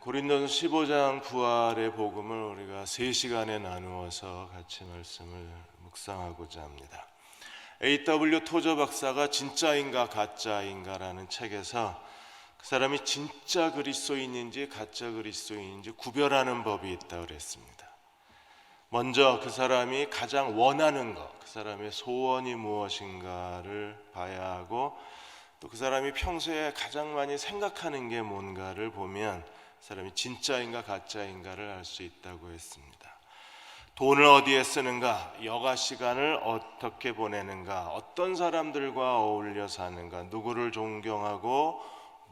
고린도서 15장 부활의 복음을 우리가 3시간에 나누어서 같이 말씀을 묵상하고자 합니다. A.W. 토저 박사가 진짜인가 가짜인가라는 책에서 그 사람이 진짜 그리스도인인지 가짜 그리스도인인지 구별하는 법이 있다고 그랬습니다. 먼저 그 사람이 가장 원하는 것, 그 사람의 소원이 무엇인가를 봐야 하고, 또 그 사람이 평소에 가장 많이 생각하는 게 뭔가를 보면 사람이 진짜인가 가짜인가를 알 수 있다고 했습니다. 돈을 어디에 쓰는가, 여가 시간을 어떻게 보내는가, 어떤 사람들과 어울려 사는가, 누구를 존경하고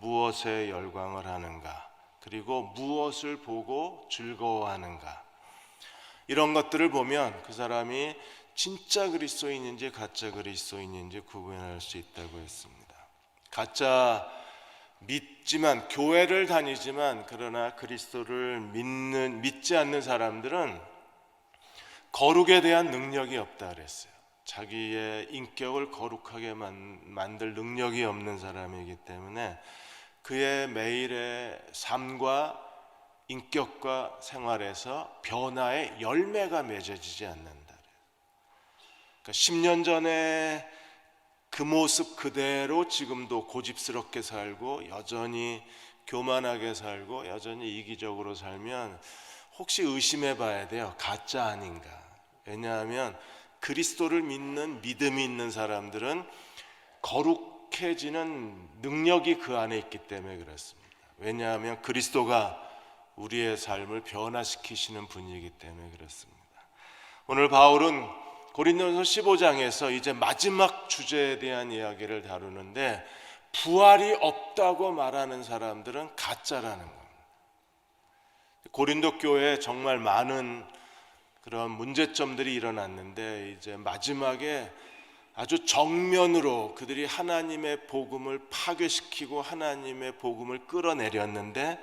무엇에 열광을 하는가, 그리고 무엇을 보고 즐거워하는가, 이런 것들을 보면 그 사람이 진짜 그리스도인인지 가짜 그리스도인인지 구분할 수 있다고 했습니다. 가짜 믿지만, 교회를 다니지만 그러나 그리스도를 믿지 않는 사람들은 거룩에 대한 능력이 없다 그랬어요. 자기의 인격을 거룩하게 만들 능력이 없는 사람이기 때문에 그의 매일의 삶과 인격과 생활에서 변화의 열매가 맺어지지 않는다. 그러니까 10년 전에 그 모습 그대로 지금도 고집스럽게 살고 여전히 교만하게 살고 여전히 이기적으로 살면 혹시 의심해 봐야 돼요. 가짜 아닌가. 왜냐하면 그리스도를 믿는 믿음이 있는 사람들은 거룩해지는 능력이 그 안에 있기 때문에 그렇습니다. 왜냐하면 그리스도가 우리의 삶을 변화시키시는 분이기 때문에 그렇습니다. 오늘 바울은 고린도서 15장에서 이제 마지막 주제에 대한 이야기를 다루는데, 부활이 없다고 말하는 사람들은 가짜라는 겁니다. 고린도 교회에 정말 많은 그런 문제점들이 일어났는데, 이제 마지막에 아주 정면으로 그들이 하나님의 복음을 파괴시키고 하나님의 복음을 끌어내렸는데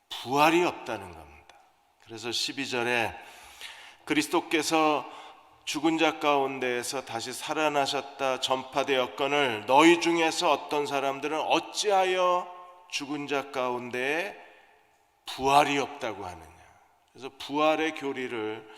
부활이 없다는 겁니다. 그래서 12절에 그리스도께서 죽은 자 가운데에서 다시 살아나셨다 전파되었거늘 너희 중에서 어떤 사람들은 어찌하여 죽은 자 가운데에 부활이 없다고 하느냐. 그래서 부활의 교리를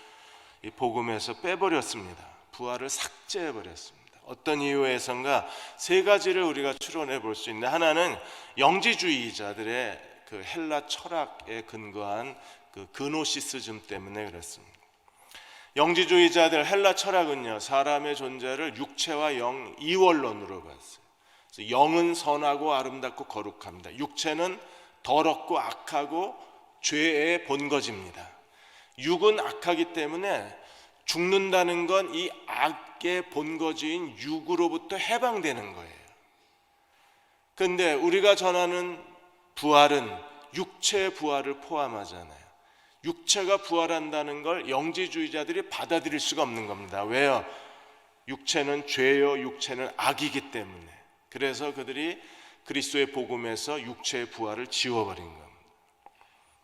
이 복음에서 빼버렸습니다. 부활을 삭제해버렸습니다. 어떤 이유에선가 3가지를 우리가 추론해 볼 수 있는데, 하나는 영지주의자들의 그 헬라 철학에 근거한 그 그노시스즘 때문에 그렇습니다. 영지주의자들 헬라 철학은요, 사람의 존재를 육체와 영 이원론으로 봤어요. 그래서 영은 선하고 아름답고 거룩합니다. 육체는 더럽고 악하고 죄의 본거지입니다. 육은 악하기 때문에 죽는다는 건 이 악의 본거지인 육으로부터 해방되는 거예요. 그런데 우리가 전하는 부활은 육체의 부활을 포함하잖아요. 육체가 부활한다는 걸 영지주의자들이 받아들일 수가 없는 겁니다. 왜요? 육체는 죄요, 육체는 악이기 때문에. 그래서 그들이 그리스도의 복음에서 육체의 부활을 지워버린 겁니다.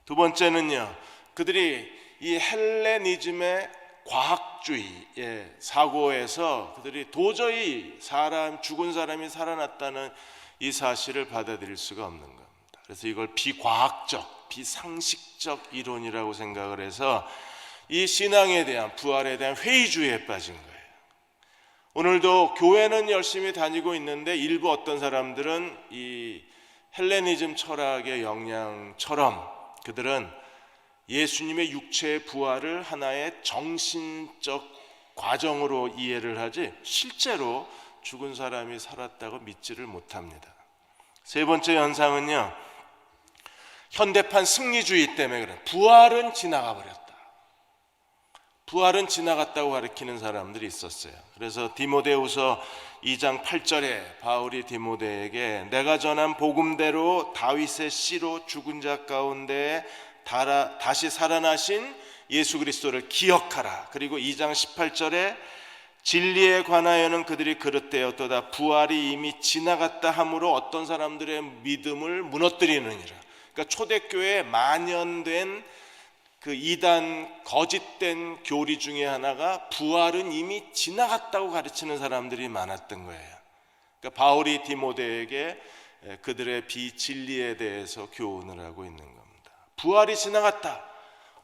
두 번째는요, 그들이 이 헬레니즘의 과학주의의 사고에서 그들이 도저히 죽은 사람이 살아났다는 이 사실을 받아들일 수가 없는 겁니다. 그래서 이걸 비과학적, 비상식적 이론이라고 생각을 해서 이 신앙에 대한, 부활에 대한 회의주의에 빠진 거예요. 오늘도 교회는 열심히 다니고 있는데 일부 어떤 사람들은 이 헬레니즘 철학의 영향처럼 그들은 예수님의 육체의 부활을 하나의 정신적 과정으로 이해를 하지 실제로 죽은 사람이 살았다고 믿지를 못합니다. 세 번째 현상은요, 현대판 승리주의 때문에 그래. 부활은 지나가 버렸다. 부활은 지나갔다고 가르치는 사람들이 있었어요. 그래서 디모데후서 2장 8절에 바울이 디모데에게 내가 전한 복음대로 다윗의 씨로 죽은 자 가운데 다시 살아나신 예수 그리스도를 기억하라. 그리고 2장 18절에 진리에 관하여는 그들이 그릇되었도다. 부활이 이미 지나갔다 함으로 어떤 사람들의 믿음을 무너뜨리느니라. 그러니까 초대교회에 만연된 그 이단 거짓된 교리 중에 하나가 부활은 이미 지나갔다고 가르치는 사람들이 많았던 거예요. 그러니까 바울이 디모데에게 그들의 비진리에 대해서 교훈을 하고 있는 겁니다. 부활이 지나갔다.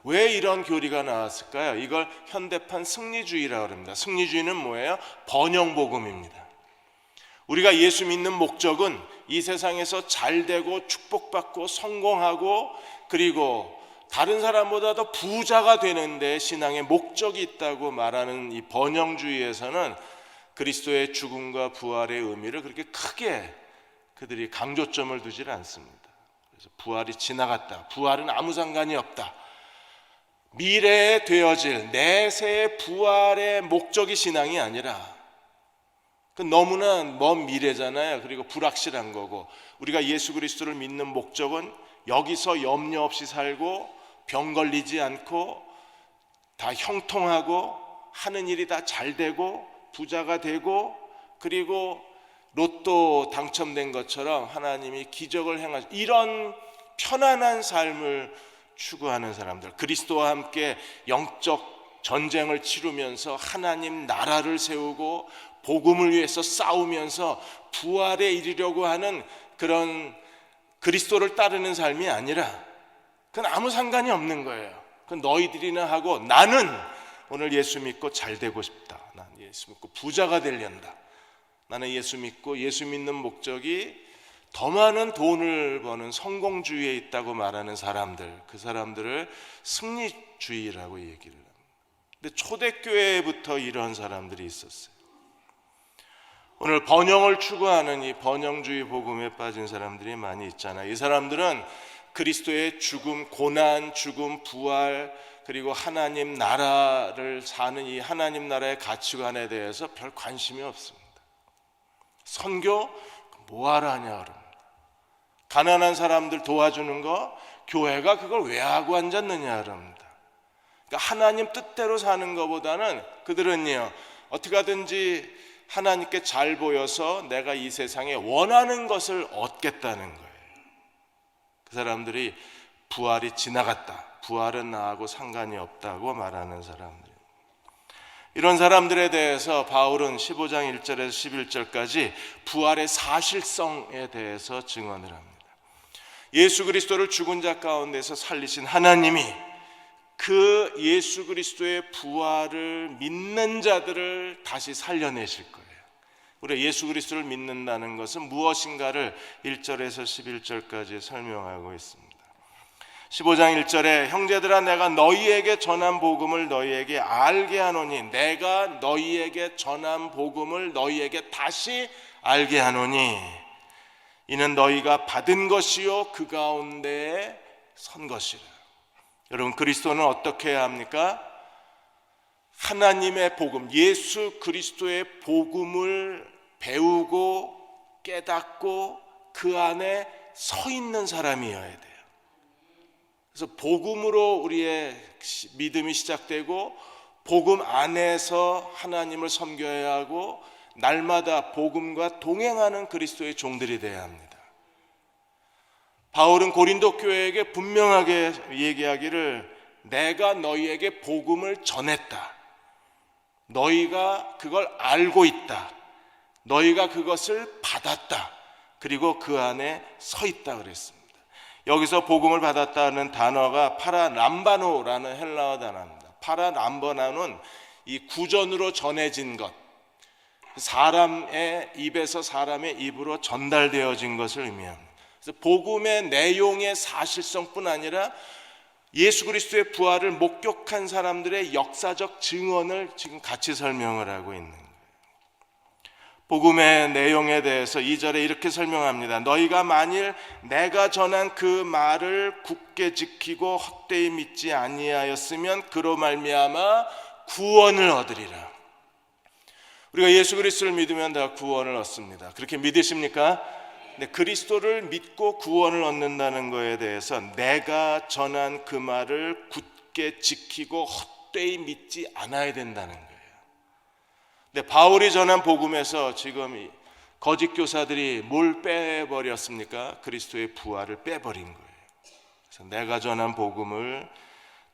왜 이런 교리가 나왔을까요? 이걸 현대판 승리주의라고 합니다. 승리주의는 뭐예요? 번영복음입니다. 우리가 예수 믿는 목적은 이 세상에서 잘되고 축복받고 성공하고 그리고 다른 사람보다 더 부자가 되는 데 신앙의 목적이 있다고 말하는 이 번영주의에서는 그리스도의 죽음과 부활의 의미를 그렇게 크게 그들이 강조점을 두질 않습니다. 그래서 부활이 지나갔다. 부활은 아무 상관이 없다. 미래에 되어질 내세의 부활의 목적이 신앙이 아니라 그 너무나 먼 미래잖아요. 그리고 불확실한 거고 우리가 예수 그리스도를 믿는 목적은 여기서 염려 없이 살고 병 걸리지 않고 다 형통하고 하는 일이 다 잘 되고 부자가 되고 그리고 로또 당첨된 것처럼 하나님이 기적을 행하시 이런 편안한 삶을 추구하는 사람들, 그리스도와 함께 영적 전쟁을 치르면서 하나님 나라를 세우고 복음을 위해서 싸우면서 부활에 이르려고 하는 그런 그리스도를 따르는 삶이 아니라 그건 아무 상관이 없는 거예요. 그건 너희들이나 하고 나는 오늘 예수 믿고 잘 되고 싶다. 난 예수 믿고 부자가 되련다. 나는 예수 믿고 예수 믿는 목적이 더 많은 돈을 버는 성공주의에 있다고 말하는 사람들, 그 사람들을 승리주의라고 얘기를 합니다. 근데 초대교회부터 이런 사람들이 있었어요. 오늘 번영을 추구하는 이 번영주의 복음에 빠진 사람들이 많이 있잖아요. 이 사람들은 그리스도의 죽음, 고난, 죽음, 부활 그리고 하나님 나라를 사는 이 하나님 나라의 가치관에 대해서 별 관심이 없습니다. 선교 뭐하러 하냐 그럽니다. 가난한 사람들 도와주는 거 교회가 그걸 왜 하고 앉았느냐 그럽니다. 그러니까 하나님 뜻대로 사는 것보다는 그들은요 어떻게 하든지 하나님께 잘 보여서 내가 이 세상에 원하는 것을 얻겠다는 거예요. 그 사람들이 부활이 지나갔다. 부활은 나하고 상관이 없다고 말하는 사람들. 이런 사람들에 대해서 바울은 15장 1절에서 11절까지 부활의 사실성에 대해서 증언을 합니다. 예수 그리스도를 죽은 자 가운데서 살리신 하나님이 그 예수 그리스도의 부활을 믿는 자들을 다시 살려내실 거예요. 우리가 예수 그리스도를 믿는다는 것은 무엇인가를 1절에서 11절까지 설명하고 있습니다. 15장 1절에 형제들아 내가 너희에게 전한 복음을 너희에게 알게 하노니 내가 너희에게 전한 복음을 너희에게 다시 알게 하노니 이는 너희가 받은 것이요 그 가운데에 선 것이라. 여러분 그리스도는 어떻게 해야 합니까? 하나님의 복음, 예수 그리스도의 복음을 배우고 깨닫고 그 안에 서 있는 사람이어야 돼요. 그래서 복음으로 우리의 믿음이 시작되고 복음 안에서 하나님을 섬겨야 하고 날마다 복음과 동행하는 그리스도의 종들이 되어야 합니다. 바울은 고린도 교회에게 분명하게 얘기하기를 내가 너희에게 복음을 전했다. 너희가 그걸 알고 있다. 너희가 그것을 받았다. 그리고 그 안에 서 있다 그랬습니다. 여기서 복음을 받았다는 단어가 파라람바노라는 헬라어 단어입니다. 파라람바노는 이 구전으로 전해진 것, 사람의 입에서 사람의 입으로 전달되어진 것을 의미합니다. 그래서 복음의 내용의 사실성뿐 아니라 예수 그리스도의 부활을 목격한 사람들의 역사적 증언을 지금 같이 설명을 하고 있는 거예요. 복음의 내용에 대해서 2절에 이렇게 설명합니다. 너희가 만일 내가 전한 그 말을 굳게 지키고 헛되이 믿지 아니하였으면 그로 말미암아 구원을 얻으리라. 우리가 예수 그리스도를 믿으면 다 구원을 얻습니다. 그렇게 믿으십니까? 근데 그리스도를 믿고 구원을 얻는다는 것에 대해서 내가 전한 그 말을 굳게 지키고 헛되이 믿지 않아야 된다는 거예요. 근데 바울이 전한 복음에서 지금 거짓 교사들이 뭘 빼버렸습니까? 그리스도의 부활을 빼버린 거예요. 그래서 내가 전한 복음을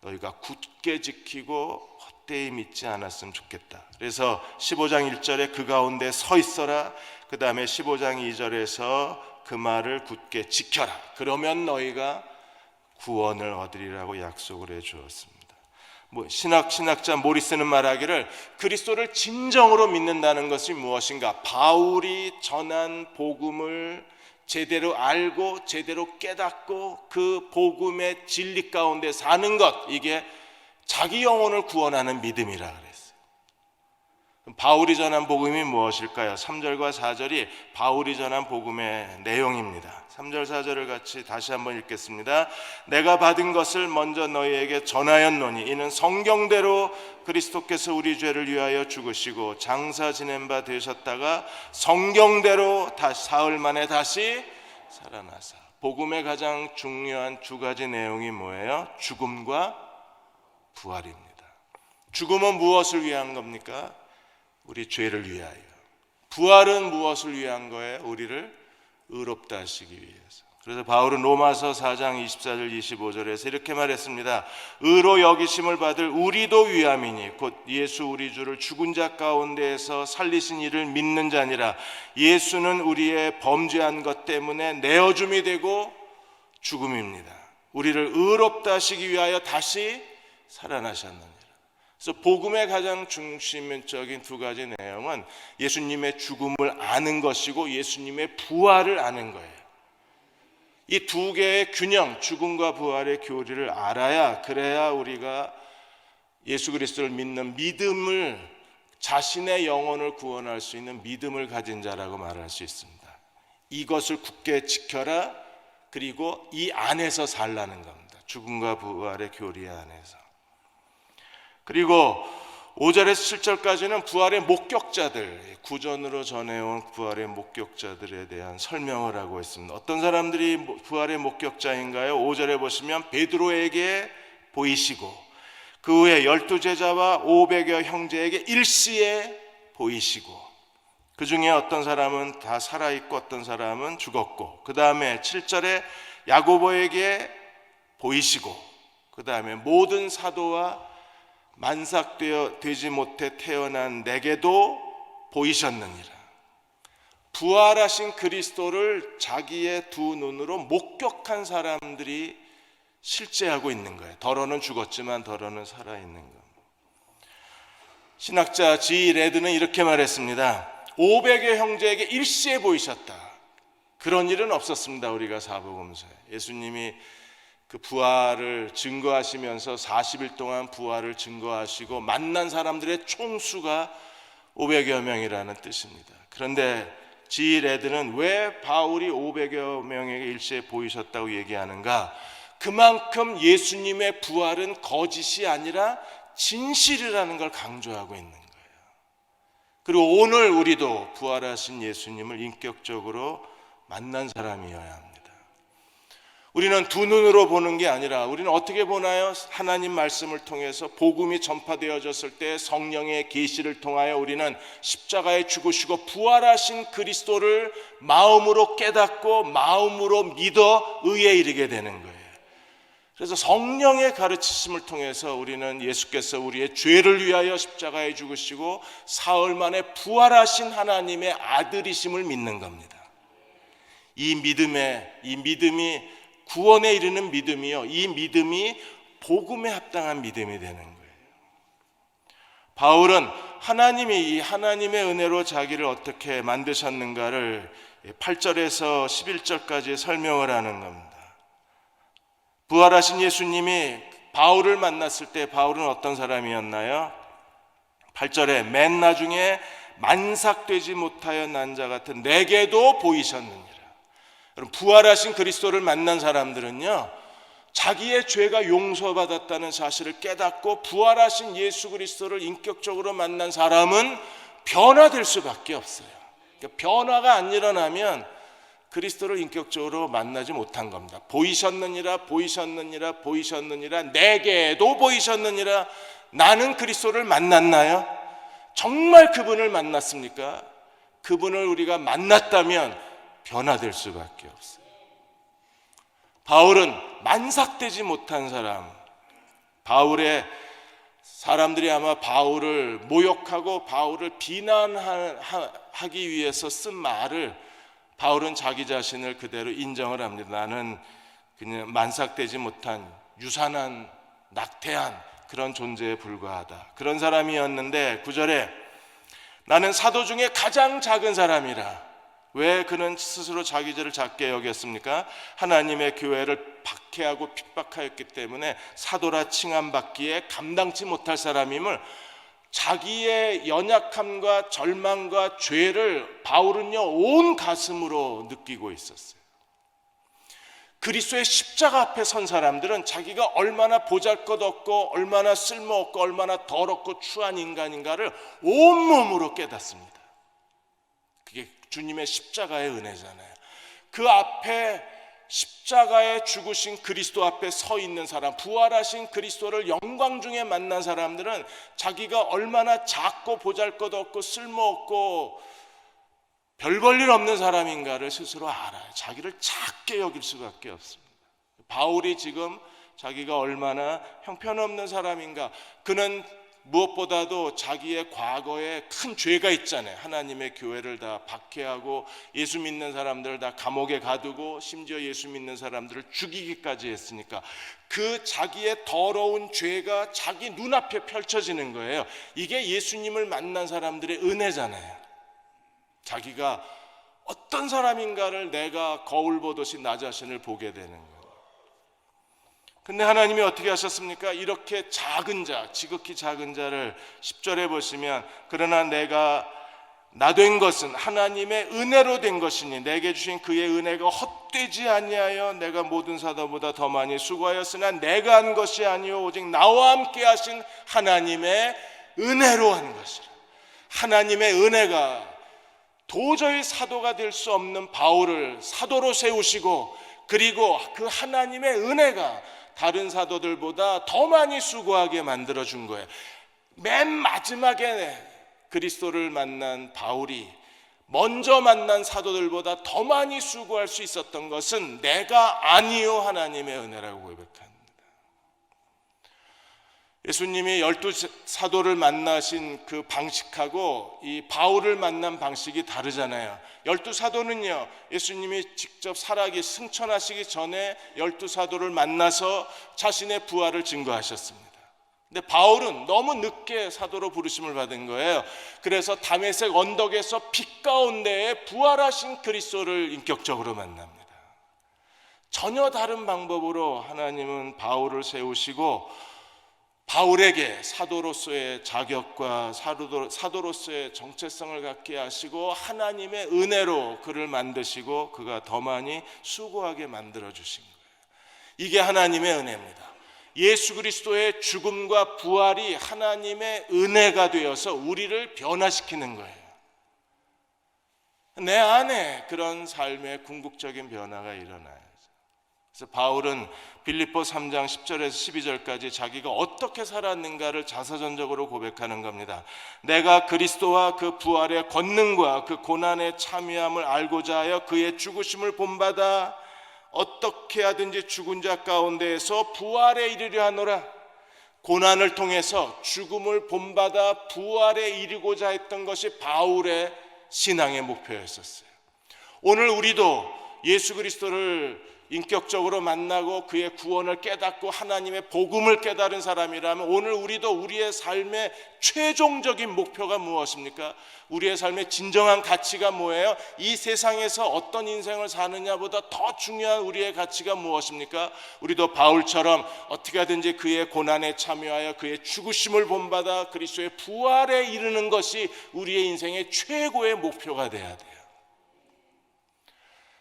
너희가 굳게 지키고 헛되이 믿지 않았으면 좋겠다. 그래서 15장 1절에 그 가운데 서 있어라. 그 다음에 15장 2절에서 그 말을 굳게 지켜라. 그러면 너희가 구원을 얻으리라고 약속을 해 주었습니다. 신학자 모리스는 말하기를 그리스도를 진정으로 믿는다는 것이 무엇인가? 바울이 전한 복음을 제대로 알고 제대로 깨닫고 그 복음의 진리 가운데 사는 것, 이게 자기 영혼을 구원하는 믿음이라 그랬어요. 바울이 전한 복음이 무엇일까요? 3절과 4절이 바울이 전한 복음의 내용입니다. 3절 4절을 같이 다시 한번 읽겠습니다. 내가 받은 것을 먼저 너희에게 전하였노니 이는 성경대로 그리스도께서 우리 죄를 위하여 죽으시고 장사 지낸 바 되셨다가 성경대로 사흘 만에 다시 살아나사. 복음의 가장 중요한 두 가지 내용이 뭐예요? 죽음과 부활입니다. 죽음은 무엇을 위한 겁니까? 우리 죄를 위하여. 부활은 무엇을 위한 거예요? 우리를 의롭다 하시기 위해서. 그래서 바울은 로마서 4장 24절 25절에서 이렇게 말했습니다. 의로 여기심을 받을 우리도 위함이니 곧 예수 우리 주를 죽은 자 가운데에서 살리신 이를 믿는 자니라. 예수는 우리의 범죄한 것 때문에 내어줌이 되고 죽음입니다. 우리를 의롭다 하시기 위하여 다시 살아나셨느니라. 그래서 복음의 가장 중심적인 두 가지 내용은 예수님의 죽음을 아는 것이고 예수님의 부활을 아는 거예요. 이 두 개의 균형, 죽음과 부활의 교리를 알아야, 그래야 우리가 예수 그리스도를 믿는 믿음을, 자신의 영혼을 구원할 수 있는 믿음을 가진 자라고 말할 수 있습니다. 이것을 굳게 지켜라. 그리고 이 안에서 살라는 겁니다. 죽음과 부활의 교리 안에서. 그리고 5절에서 7절까지는 부활의 목격자들, 구전으로 전해온 부활의 목격자들에 대한 설명을 하고 있습니다. 어떤 사람들이 부활의 목격자인가요? 5절에 보시면 베드로에게 보이시고 그 후에 12제자와 500여 형제에게 일시에 보이시고, 그 중에 어떤 사람은 다 살아있고 어떤 사람은 죽었고, 그 다음에 7절에 야고보에게 보이시고, 그 다음에 모든 사도와 만삭되지 못해 태어난 내게도 보이셨느니라. 부활하신 그리스도를 자기의 두 눈으로 목격한 사람들이 실제하고 있는 거예요. 더러는 죽었지만 더러는 살아있는 겁니다. 신학자 G. 레드는 이렇게 말했습니다. 500여 형제에게 일시에 보이셨다. 그런 일은 없었습니다. 우리가 사복음서에 예수님이 그 부활을 증거하시면서 40일 동안 부활을 증거하시고 만난 사람들의 총수가 500여 명이라는 뜻입니다. 그런데 G. 레드는 왜 바울이 500여 명에게 일시에 보이셨다고 얘기하는가? 그만큼 예수님의 부활은 거짓이 아니라 진실이라는 걸 강조하고 있는 거예요. 그리고 오늘 우리도 부활하신 예수님을 인격적으로 만난 사람이어야 합니다. 우리는 두 눈으로 보는 게 아니라 우리는 어떻게 보나요? 하나님 말씀을 통해서 복음이 전파되어졌을 때 성령의 계시를 통하여 우리는 십자가에 죽으시고 부활하신 그리스도를 마음으로 깨닫고 마음으로 믿어 의에 이르게 되는 거예요. 그래서 성령의 가르치심을 통해서 우리는 예수께서 우리의 죄를 위하여 십자가에 죽으시고 사흘 만에 부활하신 하나님의 아들이심을 믿는 겁니다. 이 믿음이 구원에 이르는 믿음이요, 이 믿음이 복음에 합당한 믿음이 되는 거예요. 바울은 하나님이 이 하나님의 은혜로 자기를 어떻게 만드셨는가를 8절에서 11절까지 설명을 하는 겁니다. 부활하신 예수님이 바울을 만났을 때 바울은 어떤 사람이었나요? 8절에 맨 나중에 만삭되지 못하여 난 자 같은 내게도 보이셨느니라. 여러분, 부활하신 그리스도를 만난 사람들은요, 자기의 죄가 용서받았다는 사실을 깨닫고 부활하신 예수 그리스도를 인격적으로 만난 사람은 변화될 수밖에 없어요. 그러니까 변화가 안 일어나면 그리스도를 인격적으로 만나지 못한 겁니다. 보이셨느니라, 보이셨느니라, 보이셨느니라, 내게도 보이셨느니라. 나는 그리스도를 만났나요? 정말 그분을 만났습니까? 그분을 우리가 만났다면 변화될 수밖에 없어요. 바울은 만삭되지 못한 사람, 바울의 사람들이 아마 바울을 모욕하고 바울을 비난하기 위해서 쓴 말을 바울은 자기 자신을 그대로 인정을 합니다. 나는 그냥 만삭되지 못한 유산한 낙태한 그런 존재에 불과하다. 그런 사람이었는데 9절에 나는 사도 중에 가장 작은 사람이라. 왜 그는 스스로 자기 죄를 작게 여겼습니까? 하나님의 교회를 박해하고 핍박하였기 때문에 사도라 칭함받기에 감당치 못할 사람임을 자기의 연약함과 절망과 죄를 바울은요 온 가슴으로 느끼고 있었어요. 그리스도의 십자가 앞에 선 사람들은 자기가 얼마나 보잘것없고 얼마나 쓸모없고 얼마나 더럽고 추한 인간인가를 온몸으로 깨닫습니다. 그게 주님의 십자가의 은혜잖아요. 그 앞에 십자가에 죽으신 그리스도 앞에 서 있는 사람, 부활하신 그리스도를 영광 중에 만난 사람들은 자기가 얼마나 작고 보잘것없고 쓸모없고 별 볼 일 없는 사람인가를 스스로 알아요. 자기를 작게 여길 수밖에 없습니다. 바울이 지금 자기가 얼마나 형편없는 사람인가, 그는 무엇보다도 자기의 과거에 큰 죄가 있잖아요. 하나님의 교회를 다 박해하고 예수 믿는 사람들을 다 감옥에 가두고 심지어 예수 믿는 사람들을 죽이기까지 했으니까 그 자기의 더러운 죄가 자기 눈앞에 펼쳐지는 거예요. 이게 예수님을 만난 사람들의 은혜잖아요. 자기가 어떤 사람인가를 내가 거울 보듯이 나 자신을 보게 되는 거예요. 근데 하나님이 어떻게 하셨습니까? 이렇게 작은 자, 지극히 작은 자를 10절에 보시면 그러나 내가 나 된 것은 하나님의 은혜로 된 것이니 내게 주신 그의 은혜가 헛되지 아니하여 내가 모든 사도보다 더 많이 수고하였으나 내가 한 것이 아니요 오직 나와 함께 하신 하나님의 은혜로 한 것이라. 하나님의 은혜가 도저히 사도가 될 수 없는 바울을 사도로 세우시고, 그리고 그 하나님의 은혜가 다른 사도들보다 더 많이 수고하게 만들어준 거예요. 맨 마지막에 그리스도를 만난 바울이 먼저 만난 사도들보다 더 많이 수고할 수 있었던 것은 내가 아니요 하나님의 은혜라고 고백합니다. 예수님이 12사도를 만나신 그 방식하고 이 바울을 만난 방식이 다르잖아요. 12사도는요 예수님이 직접 살아계 승천하시기 전에 12사도를 만나서 자신의 부활을 증거하셨습니다. 근데 바울은 너무 늦게 사도로 부르심을 받은 거예요. 그래서 다메섹 언덕에서 빛 가운데에 부활하신 그리스도를 인격적으로 만납니다. 전혀 다른 방법으로 하나님은 바울을 세우시고 바울에게 사도로서의 자격과 사도로서의 정체성을 갖게 하시고 하나님의 은혜로 그를 만드시고 그가 더 많이 수고하게 만들어 주신 거예요. 이게 하나님의 은혜입니다. 예수 그리스도의 죽음과 부활이 하나님의 은혜가 되어서 우리를 변화시키는 거예요. 내 안에 그런 삶의 궁극적인 변화가 일어나요. 그래서 바울은 빌립보 3장 10절에서 12절까지 자기가 어떻게 살았는가를 자서전적으로 고백하는 겁니다. 내가 그리스도와 그 부활의 권능과 그 고난의 참여함을 알고자 하여 그의 죽으심을 본받아 어떻게 하든지 죽은 자 가운데에서 부활에 이르려 하노라. 고난을 통해서 죽음을 본받아 부활에 이르고자 했던 것이 바울의 신앙의 목표였었어요. 오늘 우리도 예수 그리스도를 인격적으로 만나고 그의 구원을 깨닫고 하나님의 복음을 깨달은 사람이라면 오늘 우리도 우리의 삶의 최종적인 목표가 무엇입니까? 우리의 삶의 진정한 가치가 뭐예요? 이 세상에서 어떤 인생을 사느냐보다 더 중요한 우리의 가치가 무엇입니까? 우리도 바울처럼 어떻게 하든지 그의 고난에 참여하여 그의 죽으심을 본받아 그리스도의 부활에 이르는 것이 우리의 인생의 최고의 목표가 돼야 돼요.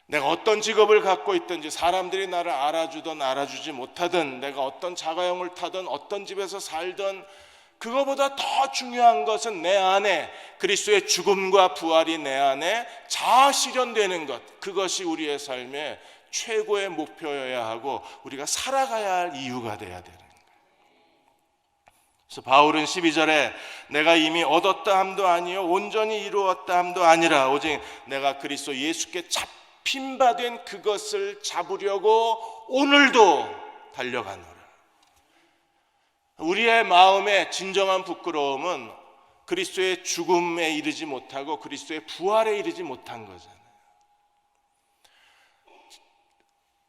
내가 어떤 직업을 갖고 있든지 사람들이 나를 알아주든 알아주지 못하든 내가 어떤 자가용을 타든 어떤 집에서 살든 그거보다 더 중요한 것은 내 안에 그리스도의 죽음과 부활이 내 안에 자아 실현되는 것, 그것이 우리의 삶의 최고의 목표여야 하고 우리가 살아가야 할 이유가 돼야 되는 거예요. 그래서 바울은 12절에 내가 이미 얻었다 함도 아니요 온전히 이루었다 함도 아니라 오직 내가 그리스도 예수께 핀바된 그것을 잡으려고 오늘도 달려가노라. 우리의 마음의 진정한 부끄러움은 그리스도의 죽음에 이르지 못하고 그리스도의 부활에 이르지 못한 거잖아요.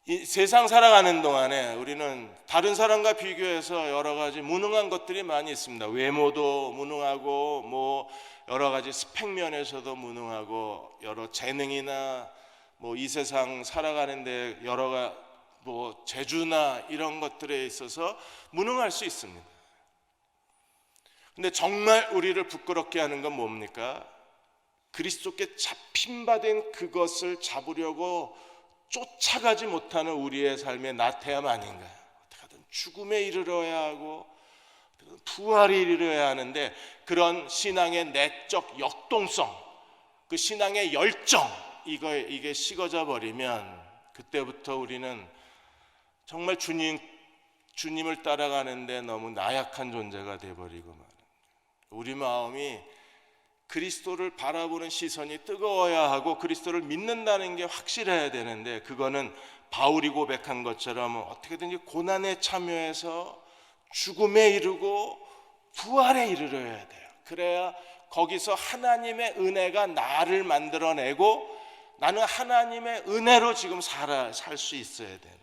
이 세상 살아가는 동안에 우리는 다른 사람과 비교해서 여러 가지 무능한 것들이 많이 있습니다. 외모도 무능하고 뭐 여러 가지 스펙 면에서도 무능하고 여러 재능이나 뭐 이 세상 살아가는데 여러 뭐 재주나 이런 것들에 있어서 무능할 수 있습니다. 근데 정말 우리를 부끄럽게 하는 건 뭡니까? 그리스도께 잡힌 바 된 그것을 잡으려고 쫓아가지 못하는 우리의 삶의 나태함 아닌가. 어떻게든 죽음에 이르러야 하고 부활에 이르러야 하는데 그런 신앙의 내적 역동성, 그 신앙의 열정, 이게 식어져 버리면 그때부터 우리는 정말 주님을 따라가는데 너무 나약한 존재가 돼버리고 말입니다. 우리 마음이 그리스도를 바라보는 시선이 뜨거워야 하고 그리스도를 믿는다는 게 확실해야 되는데 그거는 바울이 고백한 것처럼 어떻게든지 고난에 참여해서 죽음에 이르고 부활에 이르러야 돼요. 그래야 거기서 하나님의 은혜가 나를 만들어내고 나는 하나님의 은혜로 지금 살 수 있어야 되는.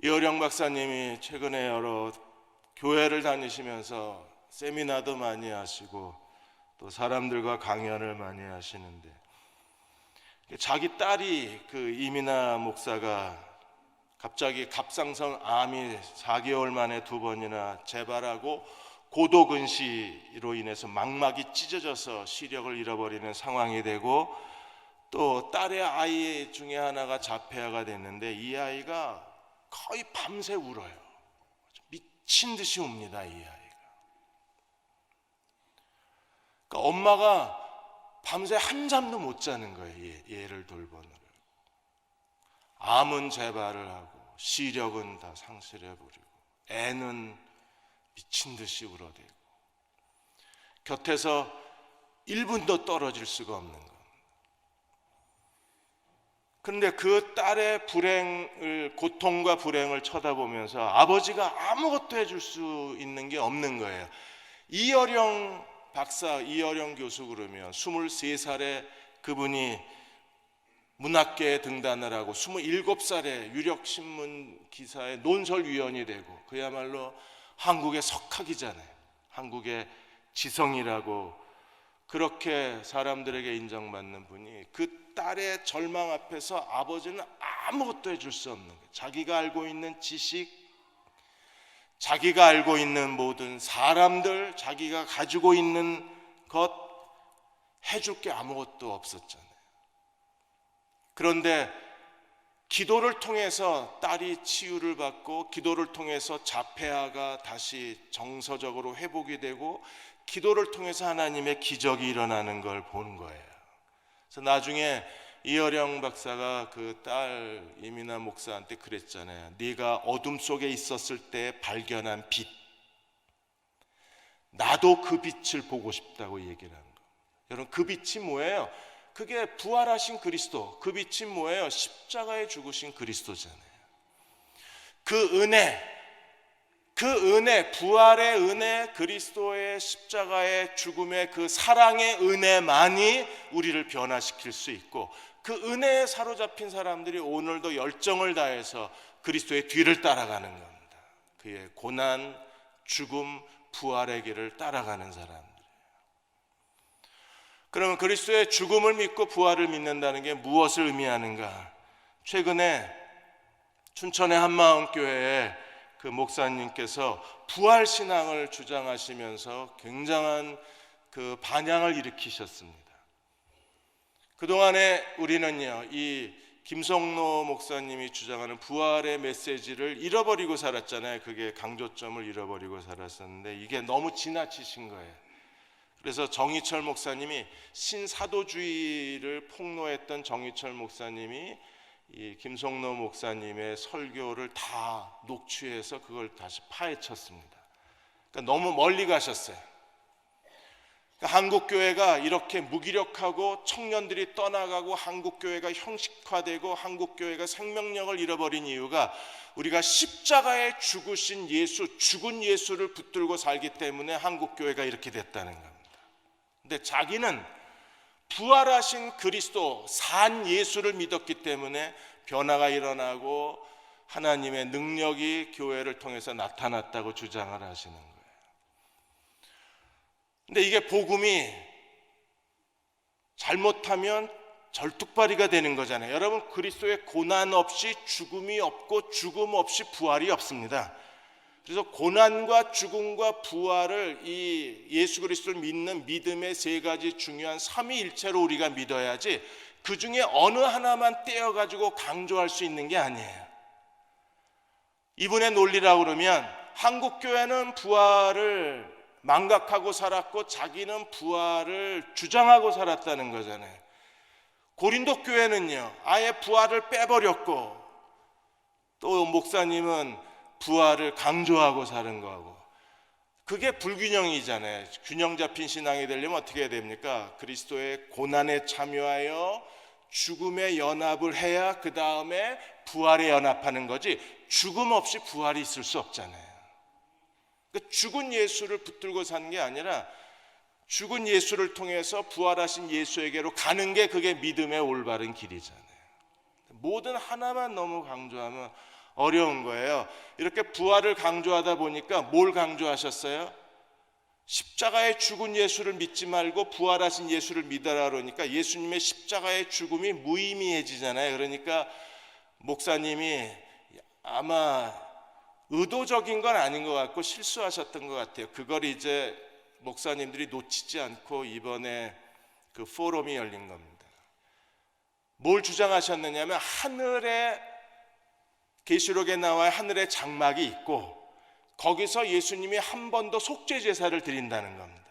이어령 박사님이 최근에 여러 교회를 다니시면서 세미나도 많이 하시고 또 사람들과 강연을 많이 하시는데 자기 딸이 그 이민아 목사가 갑자기 갑상선 암이 4개월 만에 2번이나 재발하고 고도근시로 인해서 망막이 찢어져서 시력을 잃어버리는 상황이 되고 또 딸의 아이 중에 하나가 자폐아가 됐는데 이 아이가 거의 밤새 울어요. 미친 듯이 웁니다, 이 아이가. 그러니까 엄마가 밤새 한잠도 못 자는 거예요, 얘를 돌보느라. 암은 재발을 하고 시력은 다 상실해버리고 애는 미친 듯이 울어대고 곁에서 1분도 떨어질 수가 없는 겁니다. 그런데 그 딸의 고통과 불행을 쳐다보면서 아버지가 아무것도 해줄 수 있는 게 없는 거예요. 이어령 박사, 이어령 교수 그러면 23살에 그분이 문학계에 등단을 하고 27살에 유력신문 기사에 논설위원이 되고 그야말로 한국의 석학이잖아요. 한국의 지성이라고 그렇게 사람들에게 인정받는 분이 그 딸의 절망 앞에서 아버지는 아무것도 해줄 수 없는 거예요. 자기가 알고 있는 지식, 자기가 알고 있는 모든 사람들, 자기가 가지고 있는 것 해줄 게 아무것도 없었잖아요. 그런데 기도를 통해서 딸이 치유를 받고 기도를 통해서 자폐아가 다시 정서적으로 회복이 되고 기도를 통해서 하나님의 기적이 일어나는 걸 보는 거예요. 그래서 나중에 이어령 박사가 그 딸 이민아 목사한테 그랬잖아요. 네가 어둠 속에 있었을 때 발견한 빛, 나도 그 빛을 보고 싶다고 얘기를 하는 거예요. 여러분 그 빛이 뭐예요? 그게 부활하신 그리스도, 그 빛이 뭐예요? 십자가에 죽으신 그리스도잖아요. 그 은혜, 부활의 은혜, 그리스도의 십자가의 죽음의 그 사랑의 은혜만이 우리를 변화시킬 수 있고 그 은혜에 사로잡힌 사람들이 오늘도 열정을 다해서 그리스도의 뒤를 따라가는 겁니다. 그의 고난, 죽음, 부활의 길을 따라가는 사람들. 그러면 그리스도의 죽음을 믿고 부활을 믿는다는 게 무엇을 의미하는가? 최근에 춘천의 한마음교회에 그 목사님께서 부활신앙을 주장하시면서 굉장한 그 반향을 일으키셨습니다. 그동안에 우리는요, 이 김성로 목사님이 주장하는 부활의 메시지를 잃어버리고 살았잖아요. 그게 강조점을 잃어버리고 살았었는데 이게 너무 지나치신 거예요. 그래서 정희철 목사님이 신사도주의를 폭로했던 정희철 목사님이 이 김성로 목사님의 설교를 다 녹취해서 그걸 다시 파헤쳤습니다. 그러니까 너무 멀리 가셨어요. 그러니까 한국교회가 이렇게 무기력하고 청년들이 떠나가고 한국교회가 형식화되고 한국교회가 생명력을 잃어버린 이유가 우리가 십자가에 죽으신 예수, 죽은 예수를 붙들고 살기 때문에 한국교회가 이렇게 됐다는 겁니다. 근데 자기는 부활하신 그리스도, 산 예수를 믿었기 때문에 변화가 일어나고 하나님의 능력이 교회를 통해서 나타났다고 주장을 하시는 거예요. 근데 이게 복음이 잘못하면 절뚝발이가 되는 거잖아요. 여러분, 그리스도의 고난 없이 죽음이 없고 죽음 없이 부활이 없습니다. 그래서 고난과 죽음과 부활을 이 예수 그리스도를 믿는 믿음의 세 가지 중요한 삼위일체로 우리가 믿어야지 그 중에 어느 하나만 떼어가지고 강조할 수 있는 게 아니에요. 이분의 논리라고 그러면 한국교회는 부활을 망각하고 살았고 자기는 부활을 주장하고 살았다는 거잖아요. 고린도 교회는요, 아예 부활을 빼버렸고 또 목사님은 부활을 강조하고 사는 거하고, 그게 불균형이잖아요. 균형 잡힌 신앙이 되려면 어떻게 해야 됩니까? 그리스도의 고난에 참여하여 죽음에 연합을 해야 그 다음에 부활에 연합하는 거지, 죽음 없이 부활이 있을 수 없잖아요. 그러니까 죽은 예수를 붙들고 사는 게 아니라 죽은 예수를 통해서 부활하신 예수에게로 가는 게 그게 믿음의 올바른 길이잖아요. 모든 하나만 너무 강조하면 어려운 거예요. 이렇게 부활을 강조하다 보니까 뭘 강조하셨어요? 십자가의 죽은 예수를 믿지 말고 부활하신 예수를 믿어라 그러니까 예수님의 십자가의 죽음이 무의미해지잖아요. 그러니까 목사님이 아마 의도적인 건 아닌 것 같고 실수하셨던 것 같아요. 그걸 이제 목사님들이 놓치지 않고 이번에 그 포럼이 열린 겁니다. 뭘 주장하셨느냐면 하늘에, 계시록에 나와 하늘에 장막이 있고 거기서 예수님이 한 번 더 속죄 제사를 드린다는 겁니다.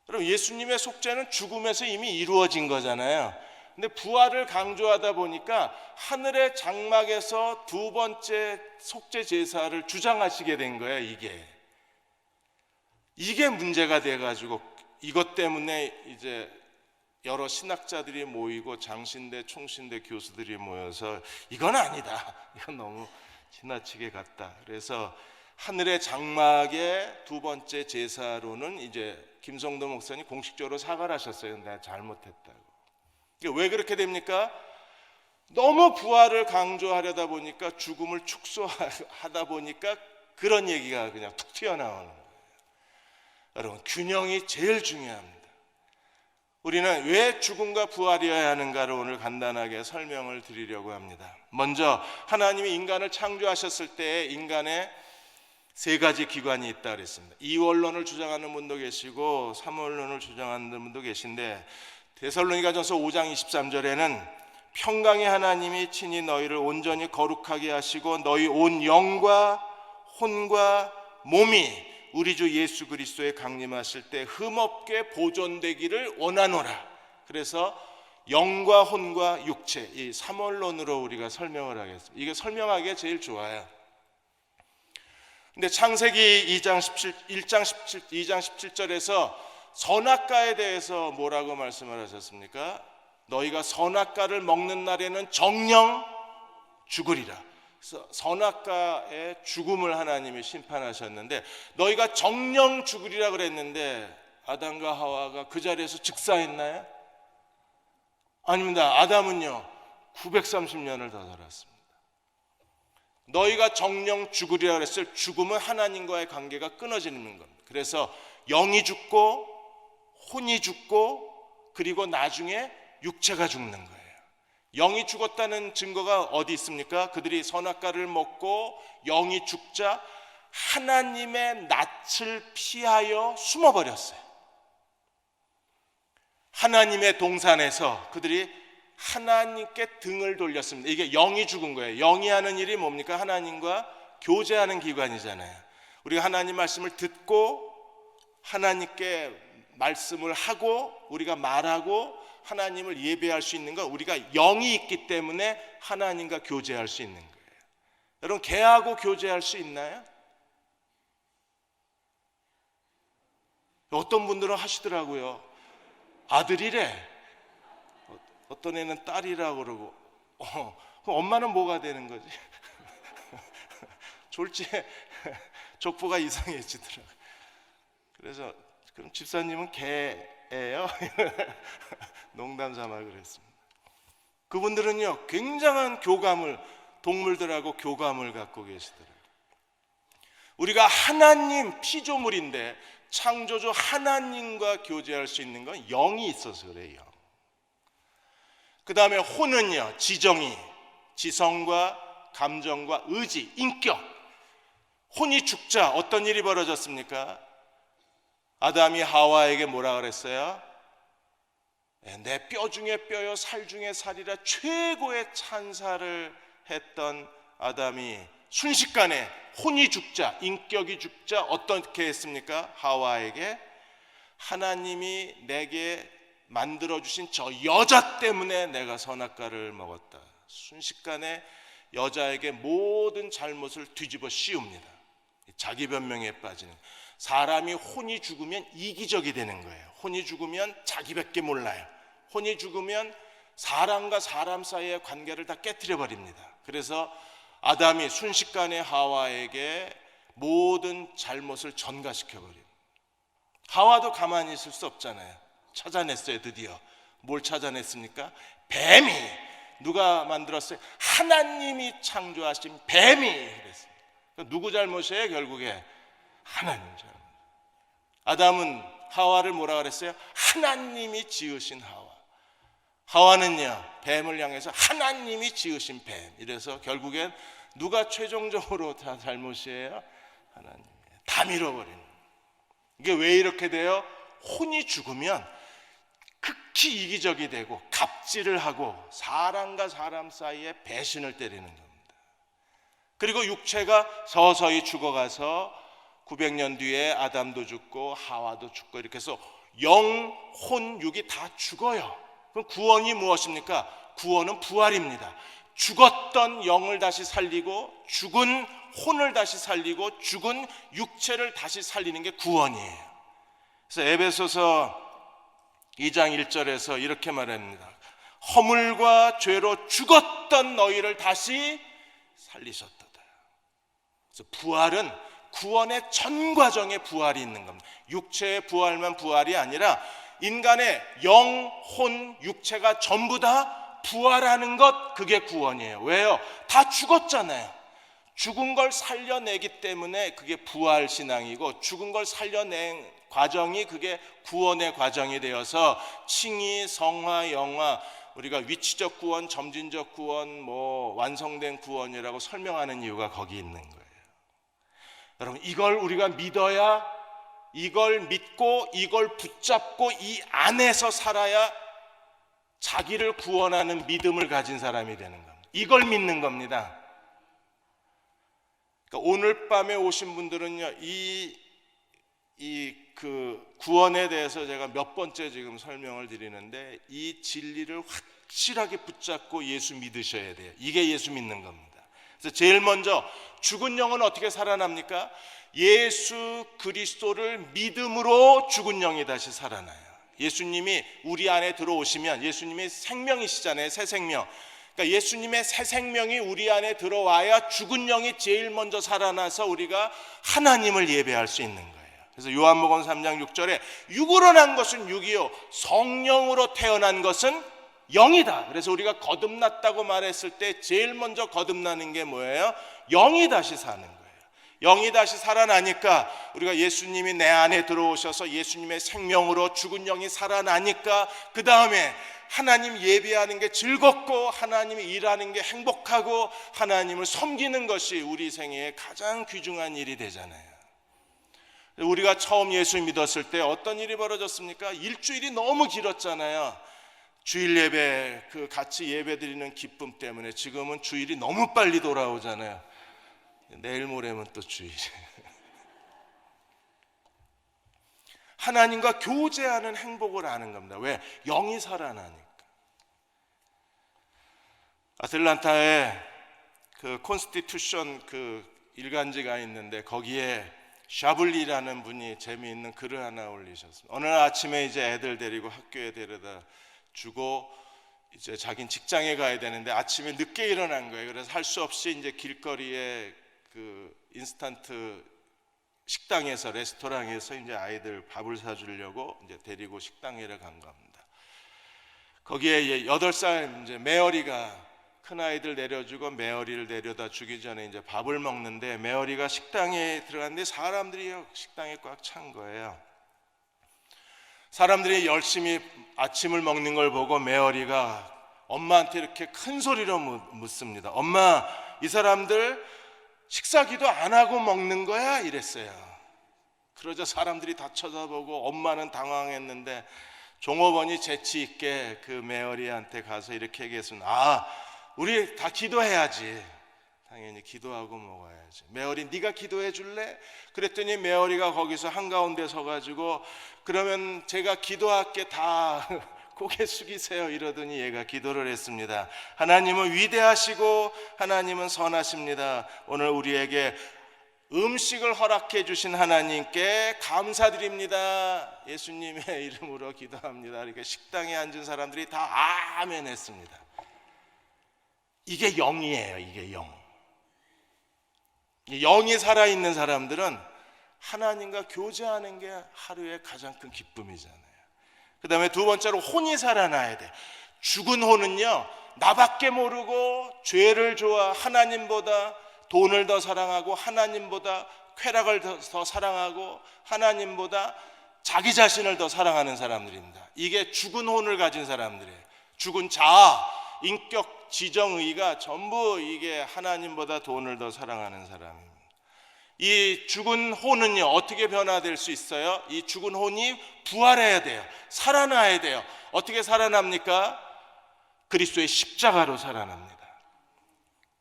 그럼 예수님의 속죄는 죽음에서 이미 이루어진 거잖아요. 근데 부활을 강조하다 보니까 하늘의 장막에서 두 번째 속죄 제사를 주장하시게 된 거예요. 이게 문제가 돼가지고 이것 때문에 이제 여러 신학자들이 모이고 장신대, 총신대 교수들이 모여서 이건 아니다, 이건 너무 지나치게 갔다. 그래서 하늘의 장막의 두 번째 제사로는 이제 김성도 목사님 공식적으로 사과를 하셨어요. 내가 잘못했다고. 왜 그렇게 됩니까? 너무 부활을 강조하려다 보니까 죽음을 축소하다 보니까 그런 얘기가 그냥 툭 튀어나오는 거예요. 여러분, 균형이 제일 중요합니다. 우리는 왜 죽음과 부활이어야 하는가를 오늘 간단하게 설명을 드리려고 합니다. 먼저 하나님이 인간을 창조하셨을 때 인간의 세 가지 기관이 있다 그랬습니다. 이원론을 주장하는 분도 계시고 삼원론을 주장하는 분도 계신데, 데살로니가전서 5장 23절에는 평강의 하나님이 친히 너희를 온전히 거룩하게 하시고 너희 온 영과 혼과 몸이 우리 주 예수 그리스도에 강림하실 때 흠없게 보존되기를 원하노라. 그래서 영과 혼과 육체, 이 삼원론으로 우리가 설명을 하겠습니다. 이게 설명하기가 제일 좋아요. 근데 창세기 2장 17절에서 선악과에 대해서 뭐라고 말씀을 하셨습니까? 너희가 선악과를 먹는 날에는 정령 죽으리라. 선악과의 죽음을 하나님이 심판하셨는데 너희가 정령 죽으리라 그랬는데 아담과 하와가 그 자리에서 즉사했나요? 아닙니다. 아담은요 930년을 더 살았습니다. 너희가 정령 죽으리라 그랬을 죽음은 하나님과의 관계가 끊어지는 겁니다. 그래서 영이 죽고 혼이 죽고 그리고 나중에 육체가 죽는 거예요. 영이 죽었다는 증거가 어디 있습니까? 그들이 선악과를 먹고 영이 죽자 하나님의 낯을 피하여 숨어버렸어요. 하나님의 동산에서 그들이 하나님께 등을 돌렸습니다. 이게 영이 죽은 거예요. 영이 하는 일이 뭡니까? 하나님과 교제하는 기관이잖아요. 우리가 하나님 말씀을 듣고 하나님께 말씀을 하고 우리가 말하고 하나님을 예배할 수 있는 건 우리가 영이 있기 때문에 하나님과 교제할 수 있는 거예요. 여러분, 개하고 교제할 수 있나요? 어떤 분들은 하시더라고요. 아들이래. 어떤 애는 딸이라고 그러고. 그럼 엄마는 뭐가 되는 거지? 졸지에 족보가 이상해지더라고요. 그래서 그럼 집사님은 개 개예요? 농담 삼아 그랬습니다. 그분들은요 굉장한 교감을, 동물들하고 교감을 갖고 계시더라고요. 우리가 하나님 피조물인데 창조주 하나님과 교제할 수 있는 건 영이 있어서 그래요. 영. 그 다음에 혼은요 지정이, 지성과 감정과 의지, 인격. 혼이 죽자 어떤 일이 벌어졌습니까? 아담이 하와에게 뭐라 그랬어요? 내 뼈 중에 뼈요 살 중에 살이라 최고의 찬사를 했던 아담이 순식간에 혼이 죽자, 인격이 죽자 어떻게 했습니까? 하와에게 하나님이 내게 만들어주신 저 여자 때문에 내가 선악과를 먹었다. 순식간에 여자에게 모든 잘못을 뒤집어 씌웁니다. 자기 변명에 빠지는. 사람이 혼이 죽으면 이기적이 되는 거예요. 혼이 죽으면 자기밖에 몰라요. 혼이 죽으면 사람과 사람 사이의 관계를 다 깨트려 버립니다. 그래서 아담이 순식간에 하와에게 모든 잘못을 전가시켜 버립니다. 하와도 가만히 있을 수 없잖아요. 찾아냈어요. 드디어. 뭘 찾아냈습니까? 뱀이. 누가 만들었어요? 하나님이 창조하신 뱀이 그랬습니다. 누구 잘못이에요? 결국에 하나님 잘못. 아담은 하와를 뭐라 그랬어요? 하나님이 지으신 하와. 하와는요 뱀을 향해서 하나님이 지으신 뱀. 이래서 결국엔 누가 최종적으로 다 잘못이에요? 하나님. 다 밀어버리는. 이게 왜 이렇게 돼요? 혼이 죽으면 극히 이기적이 되고 갑질을 하고 사람과 사람 사이에 배신을 때리는 겁니다. 그리고 육체가 서서히 죽어가서 900년 뒤에 아담도 죽고 하와도 죽고 이렇게 해서 영, 혼, 육이 다 죽어요. 그럼 구원이 무엇입니까? 구원은 부활입니다. 죽었던 영을 다시 살리고 죽은 혼을 다시 살리고 죽은 육체를 다시 살리는 게 구원이에요. 그래서 에베소서 2장 1절에서 이렇게 말합니다. 허물과 죄로 죽었던 너희를 다시 살리셨도다. 그래서 부활은 구원의 전 과정에 부활이 있는 겁니다. 육체의 부활만 부활이 아니라 인간의 영, 혼, 육체가 전부 다 부활하는 것, 그게 구원이에요. 왜요? 다 죽었잖아요. 죽은 걸 살려내기 때문에 그게 부활 신앙이고, 죽은 걸 살려낸 과정이 그게 구원의 과정이 되어서 칭의, 성화, 영화, 우리가 위치적 구원, 점진적 구원, 완성된 구원이라고 설명하는 이유가 거기 있는 거예요. 여러분, 이걸 우리가 믿어야, 이걸 믿고 이걸 붙잡고 이 안에서 살아야 자기를 구원하는 믿음을 가진 사람이 되는 겁니다. 이걸 믿는 겁니다. 그러니까 오늘 밤에 오신 분들은요, 그 구원에 대해서 제가 몇 번째 지금 설명을 드리는데, 이 진리를 확실하게 붙잡고 예수 믿으셔야 돼요. 이게 예수 믿는 겁니다. 그래서 제일 먼저 죽은 영은 어떻게 살아납니까? 예수 그리스도를 믿음으로 죽은 영이 다시 살아나요. 예수님이 우리 안에 들어오시면, 예수님이 생명이시잖아요. 새 생명. 그러니까 예수님의 새 생명이 우리 안에 들어와야 죽은 영이 제일 먼저 살아나서 우리가 하나님을 예배할 수 있는 거예요. 그래서 요한복음 3장 6절에 육으로 난 것은 육이요 성령으로 태어난 것은 영이다. 그래서 우리가 거듭났다고 말했을 때 제일 먼저 거듭나는 게 뭐예요? 영이 다시 사는 거예요. 영이 다시 살아나니까, 우리가 예수님이 내 안에 들어오셔서 예수님의 생명으로 죽은 영이 살아나니까 그 다음에 하나님 예배하는 게 즐겁고 하나님이 일하는 게 행복하고 하나님을 섬기는 것이 우리 생애의 가장 귀중한 일이 되잖아요. 우리가 처음 예수 믿었을 때 어떤 일이 벌어졌습니까? 일주일이 너무 길었잖아요. 주일 예배, 그 같이 예배 드리는 기쁨 때문에 지금은 주일이 너무 빨리 돌아오잖아요. 내일 모레면 또 주일. 하나님과 교제하는 행복을 아는 겁니다. 왜? 영이 살아나니까. 아틀란타에 그 콘스티튜션 그 일간지가 있는데, 거기에 샤블리라는 분이 재미있는 글을 하나 올리셨습니다. 어느 날 아침에 이제 애들 데리고 학교에 데려다 주고 이제 자긴 직장에 가야 되는데 아침에 늦게 일어난 거예요. 그래서 할 수 없이 이제 길거리에 그 인스턴트 식당에서 레스토랑에서 이제 아이들 밥을 사주려고 이제 데리고 식당에 간 겁니다. 거기에 이제 8살 이제 메어리가 큰 아이들 내려주고 메어리를 내려다 주기 전에 이제 밥을 먹는데 메어리가 식당에 들어갔는데 사람들이 식당에 꽉 찬 거예요. 사람들이 열심히 아침을 먹는 걸 보고 메어리가 엄마한테 이렇게 큰 소리로 묻습니다. 엄마, 이 사람들 식사기도 안 하고 먹는 거야? 이랬어요. 그러자 사람들이 다 쳐다보고 엄마는 당황했는데 종업원이 재치 있게 그 메어리한테 가서 이렇게 얘기했습니다. 우리 다 기도해야지. 당연히 기도하고 먹어야지. 메어리, 네가 기도해 줄래? 그랬더니 메어리가 거기서 한가운데 서가지고 그러면 제가 기도할게, 다 고개 숙이세요 이러더니 얘가 기도를 했습니다. 하나님은 위대하시고 하나님은 선하십니다. 오늘 우리에게 음식을 허락해 주신 하나님께 감사드립니다. 예수님의 이름으로 기도합니다. 이렇게 식당에 앉은 사람들이 다 아멘 했습니다. 이게 영이에요. 이게 영. 영이 살아있는 사람들은 하나님과 교제하는 게 하루의 가장 큰 기쁨이잖아요. 그 다음에 두 번째로 혼이 살아나야 돼. 죽은 혼은요, 나밖에 모르고 죄를 좋아 하나님보다 돈을 더 사랑하고 하나님보다 쾌락을 더 사랑하고 하나님보다 자기 자신을 더 사랑하는 사람들입니다. 이게 죽은 혼을 가진 사람들이에요. 죽은 자아, 인격, 지정의가 전부 이게 하나님보다 돈을 더 사랑하는 사람입니다. 이 죽은 혼은요, 어떻게 변화될 수 있어요? 이 죽은 혼이 부활해야 돼요. 살아나야 돼요. 어떻게 살아납니까? 그리스도의 십자가로 살아납니다.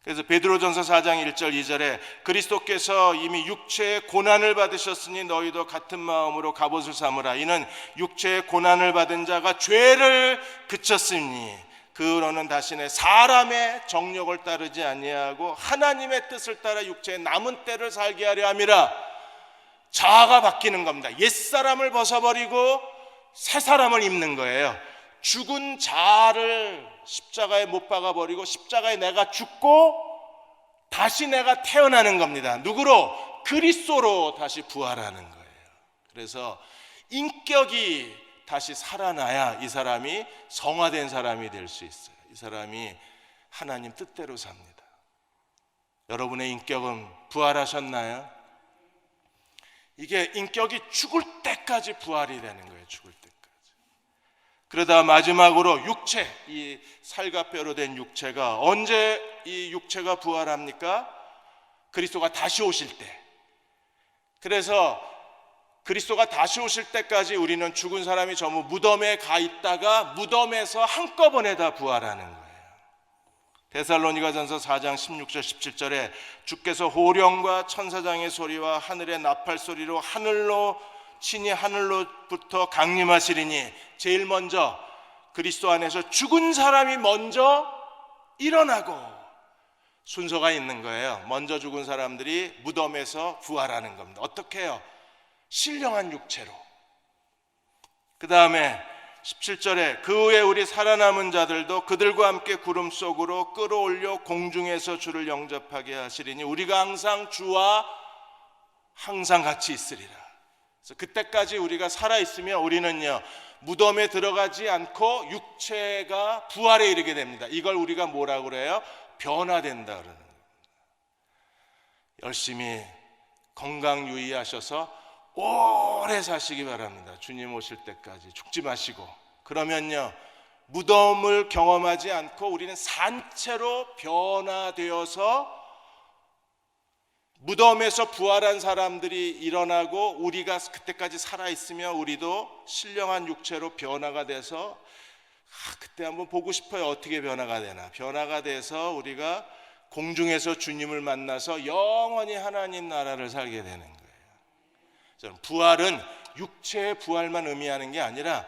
그래서 베드로전서 4장 1절 2절에 그리스도께서 이미 육체의 고난을 받으셨으니 너희도 같은 마음으로 갑옷을 삼으라. 이는 육체의 고난을 받은 자가 죄를 그쳤으니 그로는 다시는 사람의 정욕을 따르지 아니하고 하나님의 뜻을 따라 육체의 남은 때를 살게 하려 함이라. 자아가 바뀌는 겁니다. 옛사람을 벗어버리고 새 사람을 입는 거예요. 죽은 자아를 십자가에 못 박아버리고 십자가에 내가 죽고 다시 내가 태어나는 겁니다. 누구로? 그리스도로 다시 부활하는 거예요. 그래서 인격이 다시 살아나야 이 사람이 성화된 사람이 될 수 있어요. 이 사람이 하나님 뜻대로 삽니다. 여러분의 인격은 부활하셨나요? 이게 인격이 죽을 때까지 부활이 되는 거예요. 죽을 때까지. 그러다 마지막으로 육체, 이 살과 뼈로 된 육체가 언제 이 육체가 부활합니까? 그리스도가 다시 오실 때. 그래서 그리스도가 다시 오실 때까지 우리는 죽은 사람이 전부 무덤에 가 있다가 무덤에서 한꺼번에 다 부활하는 거예요. 데살로니가전서 4장 16절 17절에 주께서 호령과 천사장의 소리와 하늘의 나팔 소리로 하늘로 친히 하늘로부터 강림하시리니 제일 먼저 그리스도 안에서 죽은 사람이 먼저 일어나고 순서가 있는 거예요. 먼저 죽은 사람들이 무덤에서 부활하는 겁니다. 어떻게 해요? 신령한 육체로. 그 다음에 17절에 그 후에 우리 살아남은 자들도 그들과 함께 구름 속으로 끌어올려 공중에서 주를 영접하게 하시리니 우리가 항상 주와 항상 같이 있으리라. 그래서 그때까지 우리가 살아있으면 우리는요 무덤에 들어가지 않고 육체가 부활에 이르게 됩니다. 이걸 우리가 뭐라고 그래요? 변화된다 그러는 겁니다. 열심히 건강 유의하셔서 오래 사시기 바랍니다. 주님 오실 때까지 죽지 마시고. 그러면요 무덤을 경험하지 않고 우리는 산채로 변화되어서 무덤에서 부활한 사람들이 일어나고 우리가 그때까지 살아있으면 우리도 신령한 육체로 변화가 돼서 그때 한번 보고 싶어요. 어떻게 변화가 되나. 변화가 돼서 우리가 공중에서 주님을 만나서 영원히 하나님 나라를 살게 되는 거예요. 부활은 육체의 부활만 의미하는 게 아니라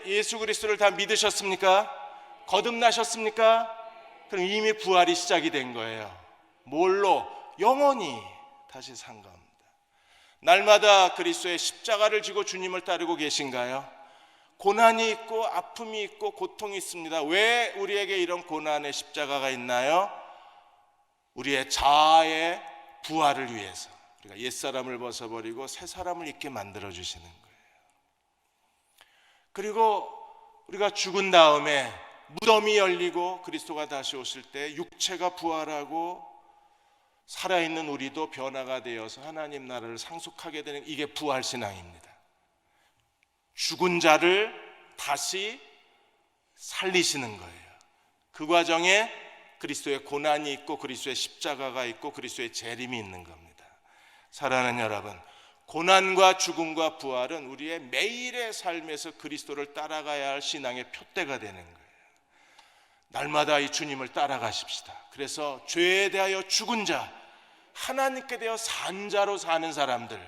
예수 그리스도를 다 믿으셨습니까? 거듭나셨습니까? 그럼 이미 부활이 시작이 된 거예요. 뭘로? 영원히 다시 산 겁니다. 날마다 그리스도의 십자가를 지고 주님을 따르고 계신가요? 고난이 있고 아픔이 있고 고통이 있습니다. 왜 우리에게 이런 고난의 십자가가 있나요? 우리의 자아의 부활을 위해서. 우리가 옛사람을 벗어버리고 새 사람을 입게 만들어 주시는 거예요. 그리고 우리가 죽은 다음에 무덤이 열리고 그리스도가 다시 오실 때 육체가 부활하고 살아있는 우리도 변화가 되어서 하나님 나라를 상속하게 되는, 이게 부활신앙입니다. 죽은 자를 다시 살리시는 거예요. 그 과정에 그리스도의 고난이 있고 그리스도의 십자가가 있고 그리스도의 재림이 있는 겁니다. 사랑하는 여러분, 고난과 죽음과 부활은 우리의 매일의 삶에서 그리스도를 따라가야 할 신앙의 표대가 되는 거예요. 날마다 이 주님을 따라가십시다. 그래서 죄에 대하여 죽은 자, 하나님께 대하여 산 자로 사는 사람들,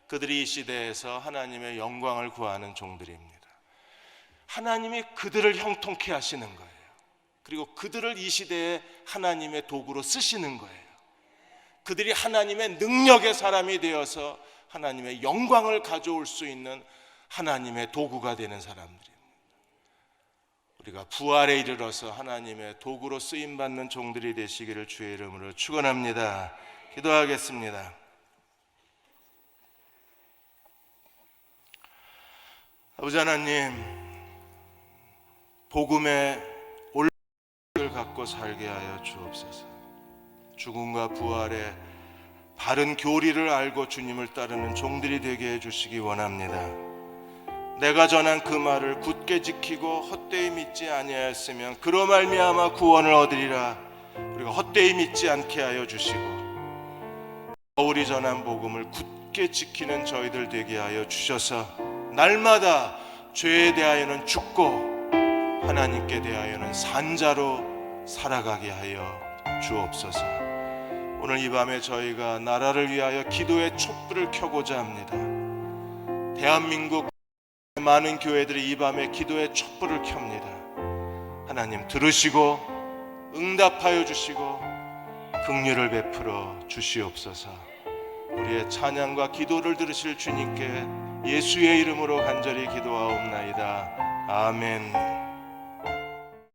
그들이 이 시대에서 하나님의 영광을 구하는 종들입니다. 하나님이 그들을 형통케 하시는 거예요. 그리고 그들을 이 시대에 하나님의 도구로 쓰시는 거예요. 그들이 하나님의 능력의 사람이 되어서 하나님의 영광을 가져올 수 있는 하나님의 도구가 되는 사람들입니다. 우리가 부활에 이르러서 하나님의 도구로 쓰임받는 종들이 되시기를 주의 이름으로 축원합니다. 기도하겠습니다. 아버지 하나님, 복음의 올를 갖고 살게 하여 주옵소서. 죽음과 부활의 바른 교리를 알고 주님을 따르는 종들이 되게 해주시기 원합니다. 내가 전한 그 말을 굳게 지키고 헛되이 믿지 아니하였으면 그로 말미암아 구원을 얻으리라. 우리가 헛되이 믿지 않게 하여 주시고 바울이 전한 복음을 굳게 지키는 저희들 되게 하여 주셔서 날마다 죄에 대하여는 죽고 하나님께 대하여는 산 자로 살아가게 하여 주옵소서. 오늘 이 밤에 저희가 나라를 위하여 기도의 촛불을 켜고자 합니다. 대한민국 많은 교회들이 이 밤에 기도의 촛불을 켭니다. 하나님 들으시고 응답하여 주시고 긍휼을 베풀어 주시옵소서. 우리의 찬양과 기도를 들으실 주님께 예수의 이름으로 간절히 기도하옵나이다. 아멘.